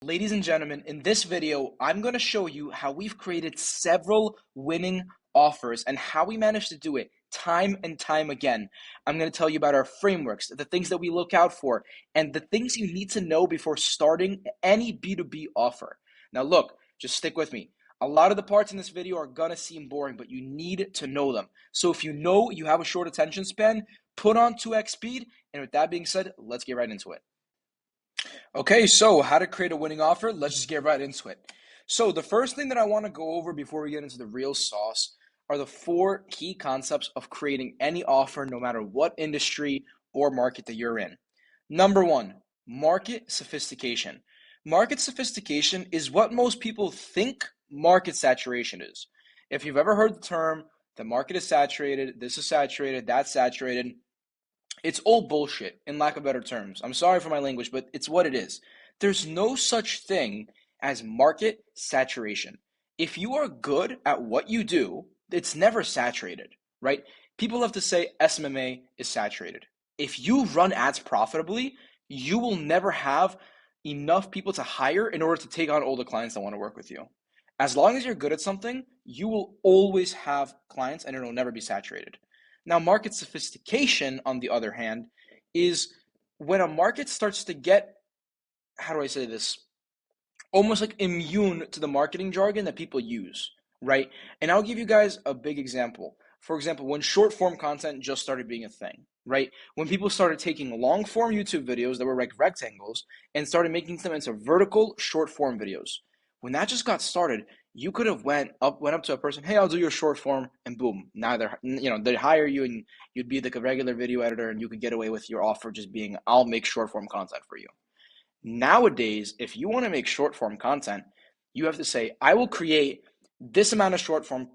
Ladies and gentlemen, in this video, I'm going to show you how we've created several winning offers and how we managed to do it time and time again. I'm going to tell you about our frameworks, the things that we look out for, and the things you need to know before starting any B2B offer. Now look, just stick with me. A lot of the parts in this video are going to seem boring, but you need to know them. So if you know you have a short attention span, put on 2x speed. And with that being said, let's get right into it. Okay, so how to create a winning offer? Let's just get right into it. So the first thing that I want to go over before we get into the real sauce are the four key concepts of creating any offer, no matter what industry or market that you're in. Number one, market sophistication. Market sophistication is what most people think market saturation is. If you've ever heard the term, the market is saturated, this is saturated, that's saturated, it's all bullshit, in lack of better terms. I'm sorry for my language, but it's what it is. There's no such thing as market saturation. If you are good at what you do, it's never saturated, right? People have to say SMMA is saturated. If you run ads profitably, you will never have enough people to hire in order to take on all the clients that want to work with you. As long as you're good at something, you will always have clients and it'll never be saturated. Now, market sophistication, on the other hand, is when a market starts to get, how do I say this, almost like immune to the marketing jargon that people use, right? And I'll give you guys a big example. For example, when short form content just started being a thing, right? When people started taking long form YouTube videos that were like rectangles and started making them into vertical short form videos. When that just got started, you could have went up to a person, hey, I'll do your short form, and boom, now they'd hire you and you'd be like a regular video editor and you could get away with your offer just being, I'll make short form content for you. Nowadays, if you want to make short form content, you have to say, I will create this amount of short form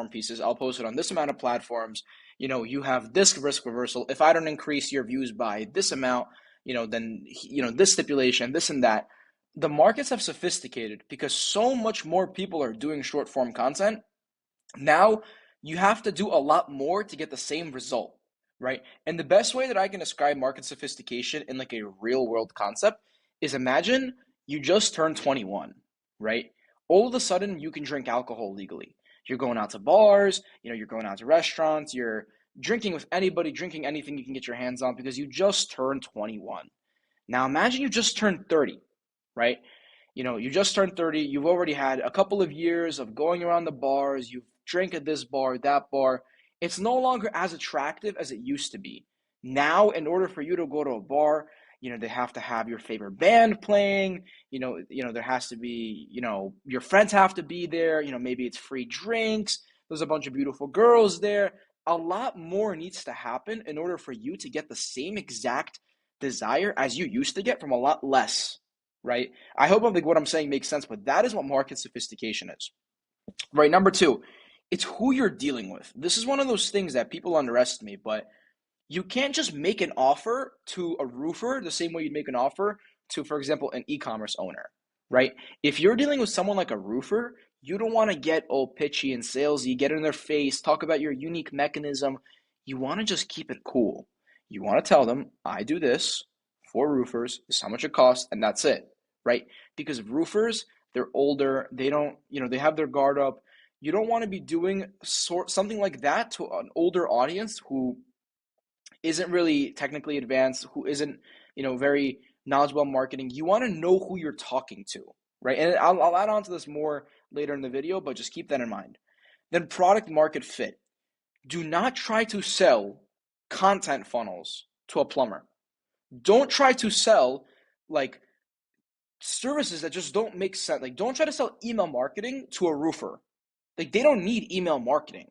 pieces. I'll post it on this amount of platforms. You have this risk reversal. If I don't increase your views by this amount, then this stipulation, this and that. The markets have sophisticated because so much more people are doing short form content. Now you have to do a lot more to get the same result, right? And the best way that I can describe market sophistication in like a real world concept is, imagine you just turned 21, right? All of a sudden you can drink alcohol legally. You're going out to bars, you're going out to restaurants, you're drinking with anybody, drinking anything you can get your hands on because you just turned 21. Now imagine you just turned 30, right? You just turned 30, you've already had a couple of years of going around the bars, you've drank at this bar, that bar. It's no longer as attractive as it used to be. Now, in order for you to go to a bar, they have to have your favorite band playing, there has to be, your friends have to be there, maybe it's free drinks, there's a bunch of beautiful girls there. A lot more needs to happen in order for you to get the same exact desire as you used to get from a lot less, right? I hope what I'm saying makes sense, but that is what market sophistication is, right? Number two, it's who you're dealing with. This is one of those things that people underestimate, but you can't just make an offer to a roofer the same way you'd make an offer to, for example, an e-commerce owner, right? If you're dealing with someone like a roofer, you don't want to get all pitchy and salesy, get in their face, talk about your unique mechanism. You want to just keep it cool. You want to tell them, I do this for roofers, this is how much it costs, and that's it, right? Because roofers, they're older, they don't, they have their guard up. You don't want to be doing something like that to an older audience who isn't really technically advanced, who isn't, very knowledgeable in marketing. You want to know who you're talking to, right? And I'll add on to this more later in the video, but just keep that in mind. Then product market fit. Do not try to sell content funnels to a plumber. Don't try to sell like services that just don't make sense. Like, don't try to sell email marketing to a roofer. Like, they don't need email marketing,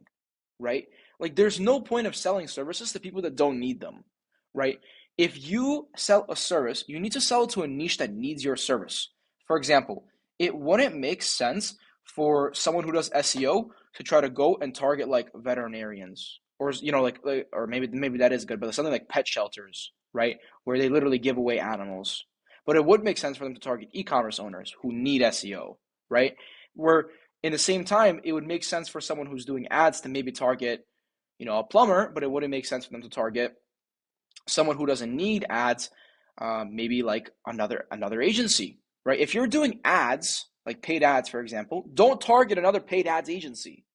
right? Like, there's no point of selling services to people that don't need them, right? If you sell a service, you need to sell it to a niche that needs your service. For example, it wouldn't make sense for someone who does SEO to try to go and target like veterinarians or or maybe that is good, but something like pet shelters, right? Where they literally give away animals. But it would make sense for them to target e-commerce owners who need SEO, right? Where in the same time, it would make sense for someone who's doing ads to maybe target, a plumber, but it wouldn't make sense for them to target someone who doesn't need ads, maybe like another agency, right? If you're doing ads, like paid ads, for example, don't target another paid ads agency,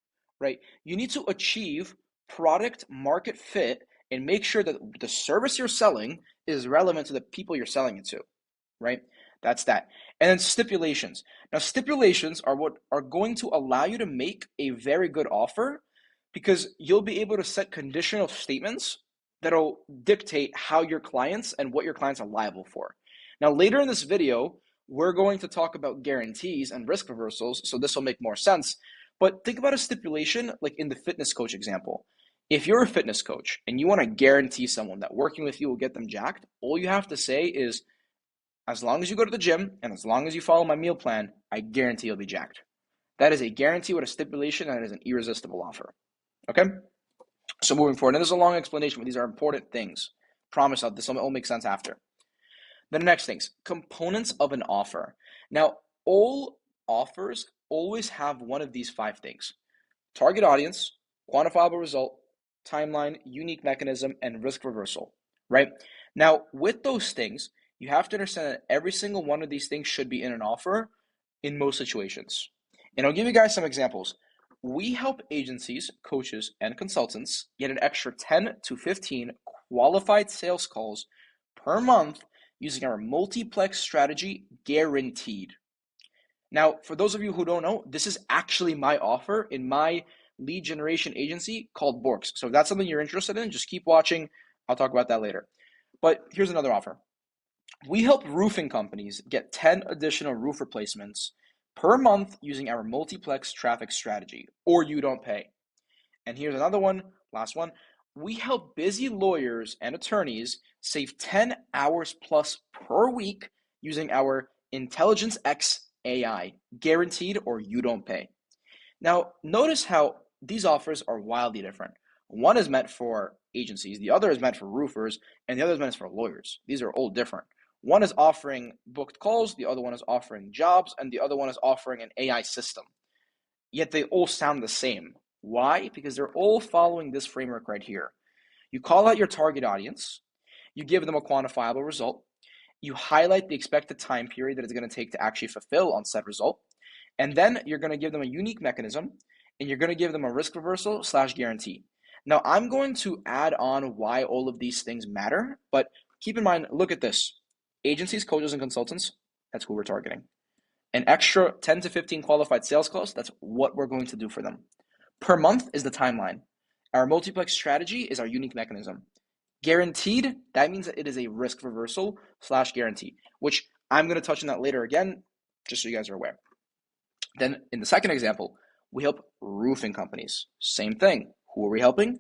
right? You need to achieve product market fit and make sure that the service you're selling is relevant to the people you're selling it to, right? That's that. And then stipulations. Now, stipulations are what are going to allow you to make a very good offer because you'll be able to set conditional statements that'll dictate how your clients and what your clients are liable for. Now, later in this video, we're going to talk about guarantees and risk reversals, so this will make more sense. But think about a stipulation like in the fitness coach example. If you're a fitness coach and you want to guarantee someone that working with you will get them jacked, all you have to say is, as long as you go to the gym and as long as you follow my meal plan, I guarantee you'll be jacked. That is a guarantee with a stipulation, and it is an irresistible offer. Okay? So moving forward, and this is a long explanation, but these are important things. Promise this will all make sense after. The next things, components of an offer. Now, all offers always have one of these 5 things: target audience, quantifiable result, timeline, unique mechanism, and risk reversal, right? Now, with those things, you have to understand that every single one of these things should be in an offer in most situations. And I'll give you guys some examples. We help agencies, coaches, and consultants get an extra 10 to 15 qualified sales calls per month using our multiplex strategy, guaranteed. Now, for those of you who don't know, this is actually my offer in my lead generation agency called Borks. So if that's something you're interested in, just keep watching. I'll talk about that later. But here's another offer. We help roofing companies get 10 additional roof replacements per month using our multiplex traffic strategy, or you don't pay. And here's another one, last one. We help busy lawyers and attorneys save 10 hours plus per week using our Intelligence X AI, guaranteed or you don't pay. Now, notice how these offers are wildly different. One is meant for agencies, the other is meant for roofers, and the other is meant for lawyers. These are all different. One is offering booked calls, the other one is offering jobs, and the other one is offering an AI system. Yet they all sound the same. Why? Because they're all following this framework right here. You call out your target audience, you give them a quantifiable result, you highlight the expected time period that it's going to take to actually fulfill on said result, and then you're going to give them a unique mechanism, and you're going to give them a risk reversal / guarantee. Now, I'm going to add on why all of these things matter, but keep in mind, look at this. Agencies, coaches, and consultants, that's who we're targeting. An extra 10 to 15 qualified sales calls, that's what we're going to do for them. Per month is the timeline. Our multiplex strategy is our unique mechanism. Guaranteed, that means that it is a risk reversal / guarantee, which I'm going to touch on that later again, just so you guys are aware. Then in the second example, we help roofing companies. Same thing. Who are we helping?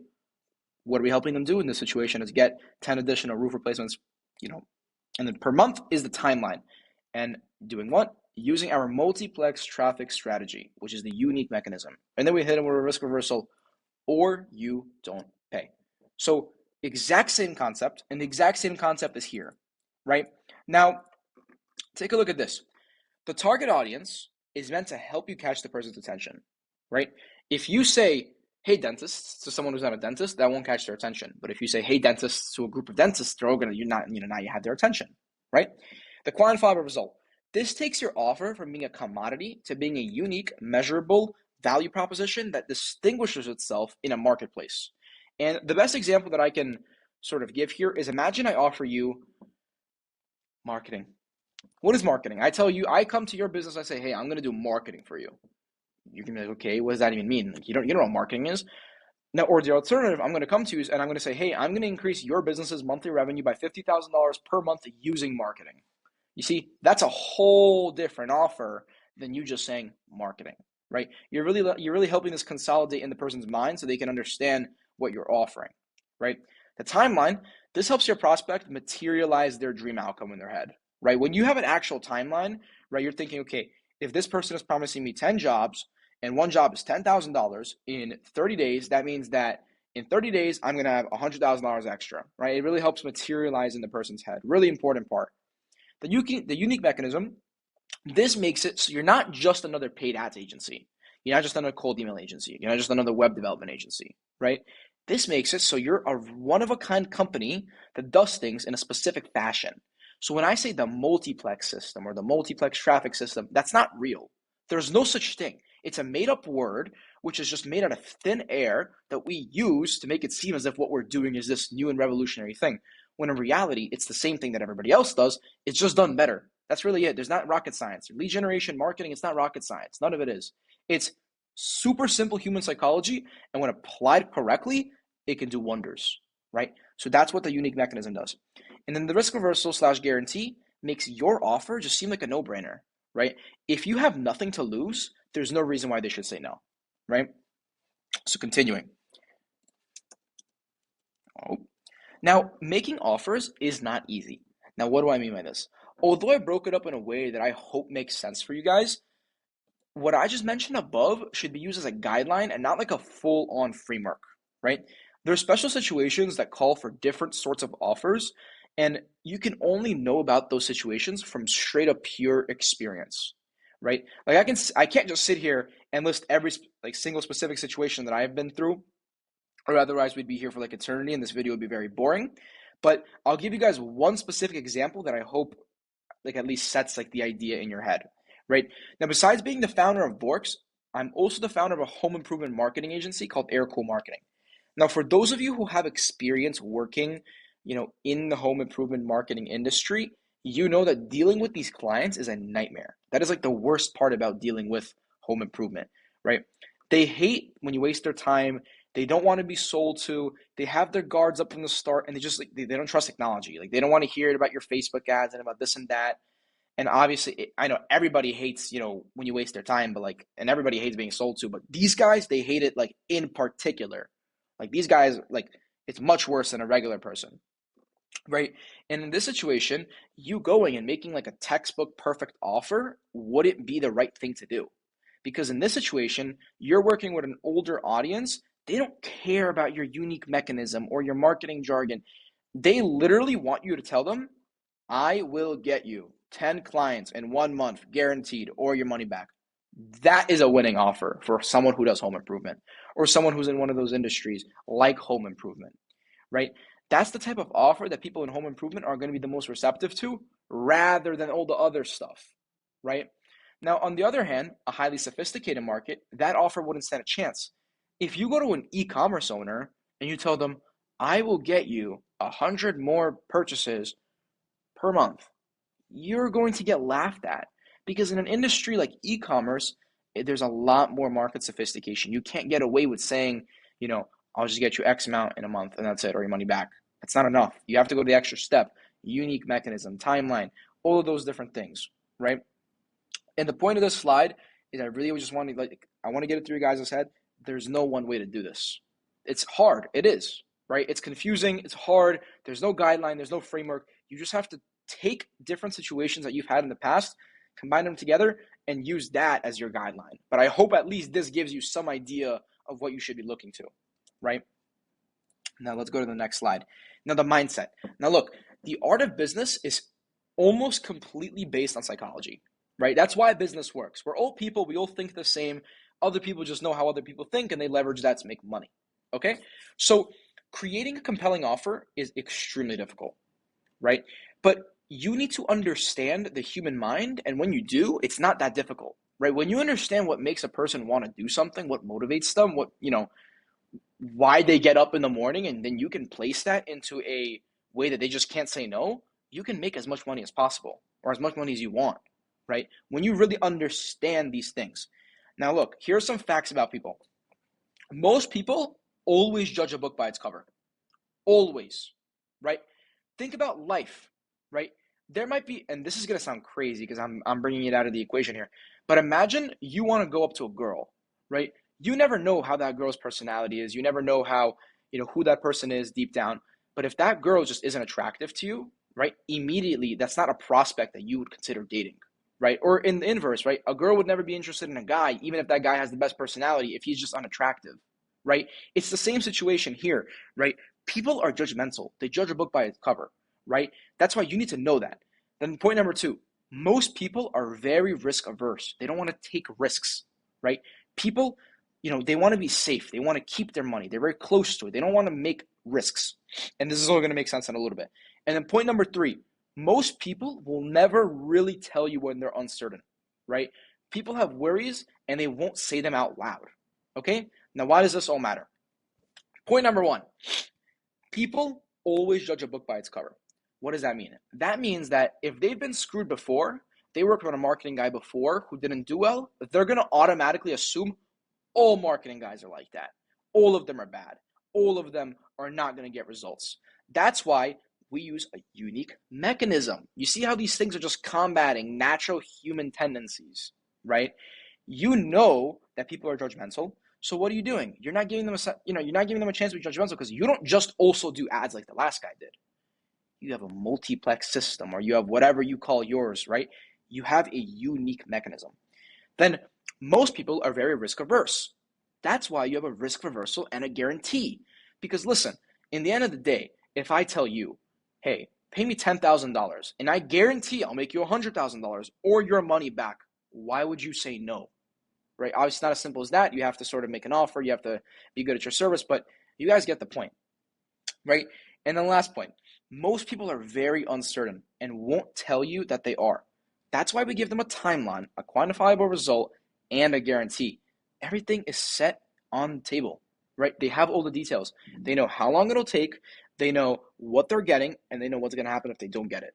What are we helping them do in this situation is get 10 additional roof replacements, and then per month is the timeline. And doing what? Using our multiplex traffic strategy, which is the unique mechanism. And then we hit them with a risk reversal, or you don't pay. So exact same concept, and the exact same concept is here, right? Now, take a look at this. The target audience is meant to help you catch the person's attention, right? If you say, hey, dentists, to someone who's not a dentist, that won't catch their attention. But if you say, hey, dentists, to a group of dentists, they're all going to, now you have their attention, right? The quantifiable result. This takes your offer from being a commodity to being a unique, measurable value proposition that distinguishes itself in a marketplace. And the best example that I can sort of give here is, imagine I offer you marketing. What is marketing? I tell you, I come to your business, I say, hey, I'm going to do marketing for you. You can be like, okay, what does that even mean? Like, you don't know what marketing is. Now, or the alternative, I'm going to come to you and I'm going to say, hey, I'm going to increase your business's monthly revenue by $50,000 per month using marketing. You see, that's a whole different offer than you just saying marketing, right? You're really helping this consolidate in the person's mind so they can understand what you're offering, right? The timeline, this helps your prospect materialize their dream outcome in their head, right? When you have an actual timeline, right, you're thinking, okay, if this person is promising me 10 jobs and one job is $10,000 in 30 days, that means that in 30 days, I'm going to have $100,000 extra, right? It really helps materialize in the person's head. Really important part. The unique mechanism, this makes it so you're not just another paid ads agency. You're not just another cold email agency. You're not just another web development agency, right? This makes it so you're a one-of-a-kind company that does things in a specific fashion. So when I say the multiplex system or the multiplex traffic system, that's not real. There's no such thing. It's a made up word, which is just made out of thin air that we use to make it seem as if what we're doing is this new and revolutionary thing. When in reality, it's the same thing that everybody else does. It's just done better. That's really it. There's not rocket science. Lead generation marketing, it's not rocket science. None of it is. It's super simple human psychology. And when applied correctly, it can do wonders, right? So that's what the unique mechanism does. And then the risk reversal / guarantee makes your offer just seem like a no-brainer, right? If you have nothing to lose, there's no reason why they should say no, right? So continuing. Now, making offers is not easy. Now, what do I mean by this? Although I broke it up in a way that I hope makes sense for you guys, what I just mentioned above should be used as a guideline and not like a full-on framework, right? There are special situations that call for different sorts of offers, and you can only know about those situations from straight up pure experience, right? Like I can't just sit here and list every like single specific situation that I've been through, or otherwise we'd be here for like eternity and this video would be very boring. But I'll give you guys one specific example that I hope like at least sets like the idea in your head, right? Now, besides being the founder of Borks, I'm also the founder of a home improvement marketing agency called Air Cool Marketing. Now, for those of you who have experience working, in the home improvement marketing industry, you know that dealing with these clients is a nightmare. That is like the worst part about dealing with home improvement, right? They hate when you waste their time. They don't want to be sold to. They have their guards up from the start, and they don't trust technology. Like they don't want to hear about your Facebook ads and about this and that. And obviously, I know everybody hates, when you waste their time, but and everybody hates being sold to. But these guys, they hate it like in particular. Like these guys, like it's much worse than a regular person, right? And in this situation, you going and making like a textbook perfect offer wouldn't be the right thing to do. Because in this situation, you're working with an older audience. They don't care about your unique mechanism or your marketing jargon. They literally want you to tell them, I will get you 10 clients in 1 month guaranteed or your money back. That is a winning offer for someone who does home improvement or someone who's in one of those industries like home improvement, right? That's the type of offer that people in home improvement are going to be the most receptive to rather than all the other stuff, right? Now, on the other hand, a highly sophisticated market, that offer wouldn't stand a chance. If you go to an e-commerce owner and you tell them, I will get you 100 more purchases per month, you're going to get laughed at because in an industry like e-commerce, there's a lot more market sophistication. You can't get away with saying, I'll just get you X amount in a month and that's it, or your money back. That's not enough. You have to go to the extra step, unique mechanism, timeline, all of those different things, right? And the point of this slide is I really just want to I want to get it through you guys' head. There's no one way to do this. It's hard. It is, right? It's confusing. It's hard. There's no guideline. There's no framework. You just have to take different situations that you've had in the past, combine them together, and use that as your guideline. But I hope at least this gives you some idea of what you should be looking to, right? Now let's go to the next slide. Now the mindset. Now look, the art of business is almost completely based on psychology, right? That's why business works. We're all people. We all think the same. Other people just know how other people think, and they leverage that to make money, okay? So creating a compelling offer is extremely difficult, right? But you need to understand the human mind, and when you do, it's not that difficult, right? When you understand what makes a person want to do something, what motivates them, why they get up in the morning, and then you can place that into a way that they just can't say no, you can make as much money as possible or as much money as you want, right? When you really understand these things. Now, look, here are some facts about people. Most people always judge a book by its cover. Always, right? Think about life, right? There might be, and this is going to sound crazy because I'm bringing it out of the equation here, but imagine you want to go up to a girl, right? You never know how that girl's personality is. You never know how, who that person is deep down. But if that girl just isn't attractive to you, right, immediately that's not a prospect that you would consider dating, right? Or in the inverse, right? A girl would never be interested in a guy, even if that guy has the best personality, if he's just unattractive, right? It's the same situation here, right? People are judgmental. They judge a book by its cover, right? That's why you need to know that. Then point number 2, most people are very risk averse. They don't want to take risks, right? People, they want to be safe. They want to keep their money. They're very close to it. They don't want to make risks. And this is all going to make sense in a little bit. And then point number 3, Most people will never really tell you when they're uncertain, right? People have worries and they won't say them out loud. Okay? Now, why does this all matter? Point number one, people always judge a book by its cover. What does that mean? That means that if they've been screwed before, they worked with a marketing guy before who didn't do well, they're going to automatically assume all marketing guys are like that. All of them are bad. All of them are not going to get results. That's why we use a unique mechanism. You see how these things are just combating natural human tendencies, right? You know that people are judgmental. So what are you doing? You're not giving them a chance to be judgmental because you don't just also do ads like the last guy did. You have a multiplex system, or you have whatever you call yours, right? You have a unique mechanism. Then most people are very risk averse. That's why you have a risk reversal and a guarantee. Because listen, in the end of the day, if I tell you, hey, pay me $10,000 and I guarantee I'll make you $100,000 or your money back, why would you say no? Right? Obviously, it's not as simple as that. You have to sort of make an offer. You have to be good at your service, but you guys get the point, right? And then last point, most people are very uncertain and won't tell you that they are. That's why we give them a timeline, a quantifiable result, and a guarantee. Everything is set on the table, right? They have all the details. They know how long it'll take, they know what they're getting, and they know what's going to happen if they don't get it.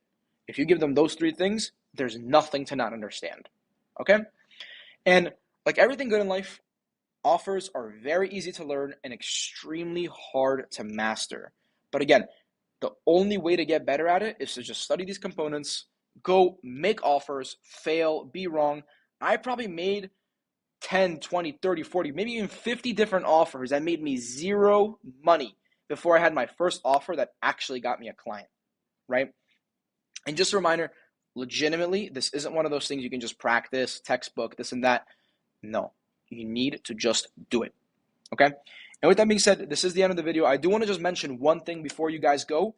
If you give them those three things, there's nothing to not understand, okay? And like everything good in life, offers are very easy to learn and extremely hard to master. But again, the only way to get better at it is to just study these components, go make offers, fail, be wrong. I probably made 10, 20, 30, 40, maybe even 50 different offers that made me zero money before I had my first offer that actually got me a client, right? And just a reminder, legitimately, this isn't one of those things you can just practice, textbook, this and that. No, you need to just do it, okay? And with that being said, this is the end of the video. I do want to just mention one thing before you guys go.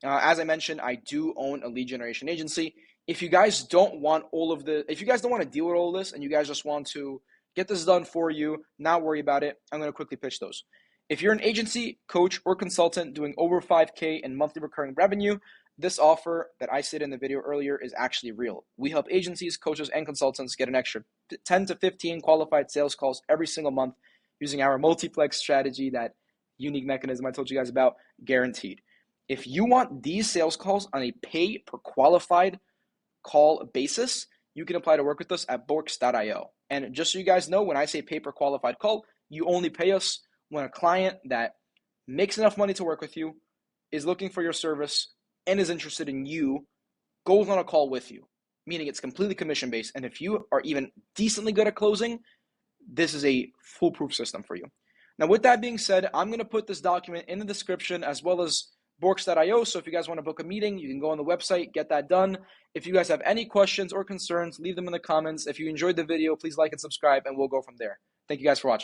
As I mentioned, I do own a lead generation agency. If you guys don't want to deal with all this and you guys just want to get this done for you, not worry about it, I'm going to quickly pitch those. If you're an agency, coach, or consultant doing over 5K in monthly recurring revenue, this offer that I said in the video earlier is actually real. We help agencies, coaches, and consultants get an extra 10 to 15 qualified sales calls every single month using our multiplex strategy, that unique mechanism I told you guys about, guaranteed. If you want these sales calls on a pay per qualified call basis, you can apply to work with us at Borks.io. And just so you guys know, when I say pay per qualified call, you only pay us when a client that makes enough money to work with you, is looking for your service, and is interested in you, goes on a call with you, meaning it's completely commission-based. And if you are even decently good at closing, this is a foolproof system for you. Now, with that being said, I'm going to put this document in the description as well as Borks.io. So if you guys want to book a meeting, you can go on the website, get that done. If you guys have any questions or concerns, leave them in the comments. If you enjoyed the video, please like and subscribe, and we'll go from there. Thank you guys for watching.